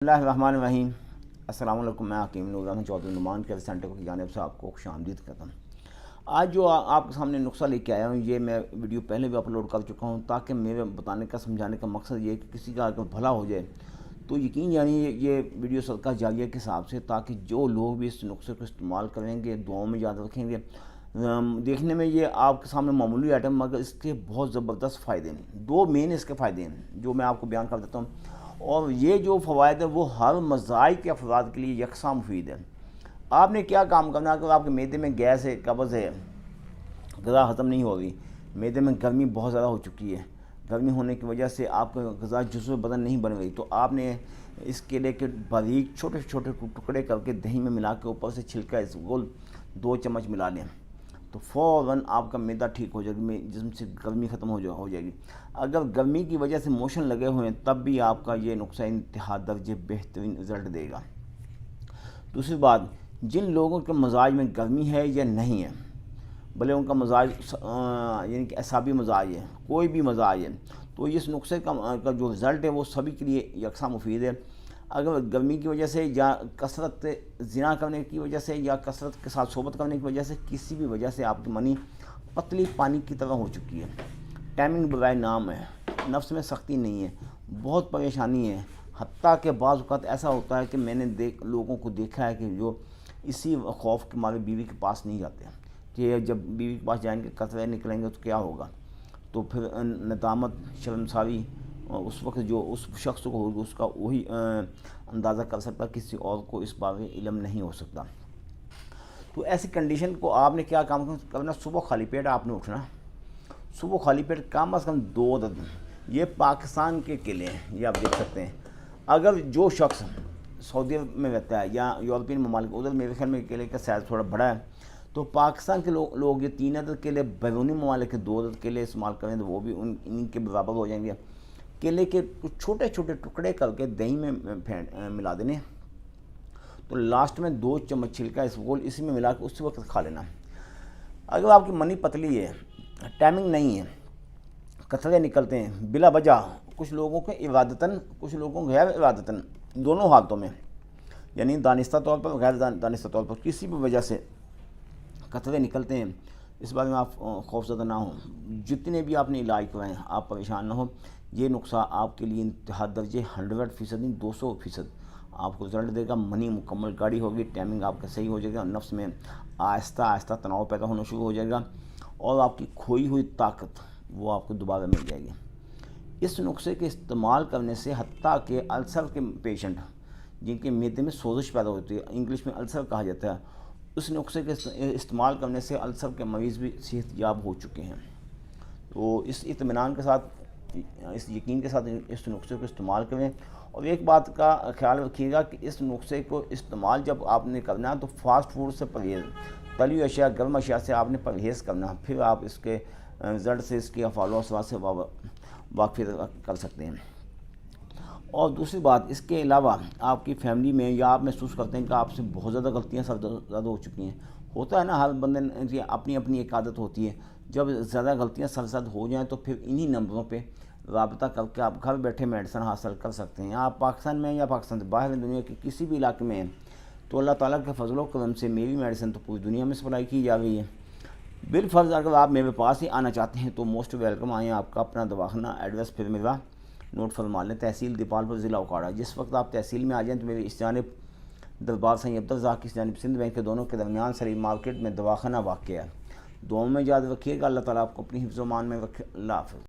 اللہ الرحمن الرحیم۔ السلام علیکم، میں حکیم نور رحمن چودھری نعمان کیئر سینٹر کی جانب سے آپ کو خوش آمدید کرتا ہوں۔ آج جو آپ کے سامنے نسخہ لے کے آیا ہوں، یہ میں ویڈیو پہلے بھی اپلوڈ کر چکا ہوں تاکہ میرے بتانے کا سمجھانے کا مقصد یہ ہے کہ کسی کا اگر بھلا ہو جائے تو یقین جانیے یہ ویڈیو صدقہ جاریہ کے حساب سے، تاکہ جو لوگ بھی اس نسخے کو استعمال کریں گے دعاؤں میں یاد رکھیں گے۔ دیکھنے میں یہ آپ کے سامنے معمولی آئٹم، مگر اس کے بہت زبردست فائدے ہیں۔ دو مین اس کے فائدے ہیں جو میں آپ کو بیان کر دیتا ہوں، اور یہ جو فوائد ہے وہ ہر مذاہب کے افراد کے لیے یکساں مفید ہے۔ آپ نے کیا کام کرنا ہے؟ اگر آپ کے معدے میں گیس ہے، قبض ہے، غذا ہضم نہیں ہو رہی، معدے میں گرمی بہت زیادہ ہو چکی ہے، گرمی ہونے کی وجہ سے آپ کا غذا جزو بدن نہیں بن رہی، تو آپ نے اس کیلے کے باریک چھوٹے چھوٹے ٹکڑے کر کے دہی میں ملا کے اوپر سے چھلکا اس گول 2 چمچ ملا لیں تو فوراً آپ کا معدہ ٹھیک ہو جائے گی، جسم سے گرمی ختم ہو جائے گی۔ اگر گرمی کی وجہ سے موشن لگے ہوئے ہیں تب بھی آپ کا یہ نسخہ انتہا درجے بہترین رزلٹ دے گا۔ دوسری بات، جن لوگوں کے مزاج میں گرمی ہے یا نہیں ہے، بھلے ان کا مزاج یعنی کہ اعصابی مزاج ہے، کوئی بھی مزاج ہے، تو اس نسخے کا جو رزلٹ ہے وہ سبھی کے لیے یکساں مفید ہے۔ اگر گرمی کی وجہ سے یا کثرت زنا کرنے کی وجہ سے یا کثرت کے ساتھ صحبت کرنے کی وجہ سے، کسی بھی وجہ سے آپ کی منی پتلی پانی کی طرح ہو چکی ہے، ٹائمنگ بغیر نام ہے، نفس میں سختی نہیں ہے، بہت پریشانی ہے، حتیٰ کہ بعض اوقات ایسا ہوتا ہے کہ میں نے لوگوں کو دیکھا ہے کہ جو اسی خوف کے مارے بیوی کے پاس نہیں جاتے کہ جب بیوی کے پاس جائیں گے قطرے نکلیں گے تو کیا ہوگا، تو پھر ندامت شرمساری اس وقت جو اس شخص کو ہوگی اس کا وہی اندازہ کر سکتا، کسی اور کو اس بارے علم نہیں ہو سکتا۔ تو ایسی کنڈیشن کو آپ نے کیا کام کرنا؟ صبح خالی پیٹ آپ نے اٹھنا، صبح خالی پیٹ کم از کم 2 عدد، یہ پاکستان کے کیلے ہیں، یہ آپ دیکھ سکتے ہیں۔ اگر جو شخص سعودی عرب میں رہتا ہے یا یورپین ممالک، ادھر میرے خیال میں کیلے کا سائز تھوڑا بڑا ہے، تو پاکستان کے لوگ یہ 3 عدد کیلے، بیرونی ممالک کے 2 عدد کیلے استعمال کریں تو وہ بھی ان کے برابر ہو جائیں گے۔ کیلے کے چھوٹے چھوٹے ٹکڑے کر کے دہی میں ملا دینے، تو لاسٹ میں 2 چمچ چھلکا اس گول اسی میں ملا کے اسی وقت کھا لینا۔ اگر آپ کی منی پتلی ہے، ٹائمنگ نہیں ہے، قطرے نکلتے ہیں بلا وجہ، کچھ لوگوں کے ارادتاً، کچھ لوگوں غیر ارادتاً، دونوں حالتوں میں، یعنی دانستہ طور پر غیر دانستہ طور پر کسی بھی وجہ سے قطرے نکلتے ہیں، اس بارے میں آپ خوف زدہ نہ ہوں۔ جتنے بھی آپ نے علاج کروائے ہیں آپ پریشان نہ ہو، یہ نسخہ آپ کے لیے انتہا درجے 100% نہیں 200% آپ کو رزلٹ دے گا۔ منی مکمل گاڑی ہوگی، ٹائمنگ آپ کا صحیح ہو جائے گا، نفس میں آہستہ آہستہ تناؤ پیدا ہونا شروع ہو جائے گا، اور آپ کی کھوئی ہوئی طاقت وہ آپ کو دوبارہ مل جائے گی۔ اس نسخے کے استعمال کرنے سے حتیٰ کہ السر کے پیشنٹ، جن کے معدے میں سوزش پیدا ہوتی ہے، انگلش میں السر کہا جاتا ہے، اس نسخے کے استعمال کرنے سے السر کے مریض بھی صحت یاب ہو چکے ہیں۔ تو اس اطمینان کے ساتھ، اس یقین کے ساتھ اس نسخے کو استعمال کریں، اور ایک بات کا خیال رکھیے گا کہ اس نسخے کو استعمال جب آپ نے کرنا ہے تو فاسٹ فوڈ سے پرہیز، تلی اشیاء، گرم اشیاء سے آپ نے پرہیز کرنا، پھر آپ اس کے رزلٹ سے، اس کے افعال و اثرات سے واقفیت کر سکتے ہیں۔ اور دوسری بات، اس کے علاوہ آپ کی فیملی میں یا آپ محسوس کرتے ہیں کہ آپ سے بہت زیادہ غلطیاں سر زیادہ ہو چکی ہیں، ہوتا ہے نا، ہر بندے کی اپنی اپنی ایک عادت ہوتی ہے، جب زیادہ غلطیاں سرزد ہو جائیں تو پھر انہی نمبروں پہ رابطہ کر کے آپ گھر بیٹھے میڈیسن حاصل کر سکتے ہیں۔ آپ پاکستان میں یا پاکستان سے باہر دنیا کے کسی بھی علاقے میں ہیں تو اللہ تعالیٰ کے فضل و کرم سے میری میڈیسن تو پوری دنیا میں سپلائی کی جا رہی ہے۔ بالفرض اگر آپ میرے پاس ہی آنا چاہتے ہیں تو موسٹ ویلکم آئیں۔ آپ کا اپنا دواخانہ ایڈریس پھر میرا نوٹ فرما لیں، تحصیل دیپال پور، ضلع اوکاڑا۔ جس وقت آپ تحصیل میں آ جائیں تو میری اس جانب دربار سید عبدالرزاق کی اس جانب سندھ بینک کے دونوں کے درمیان سلیم مارکیٹ میں دواخانہ واقع ہے۔ دعاؤں میں یاد رکھیے گا، اللہ تعالیٰ آپ کو اپنی حفظ و امان میں رکھے۔ اللہ حافظ۔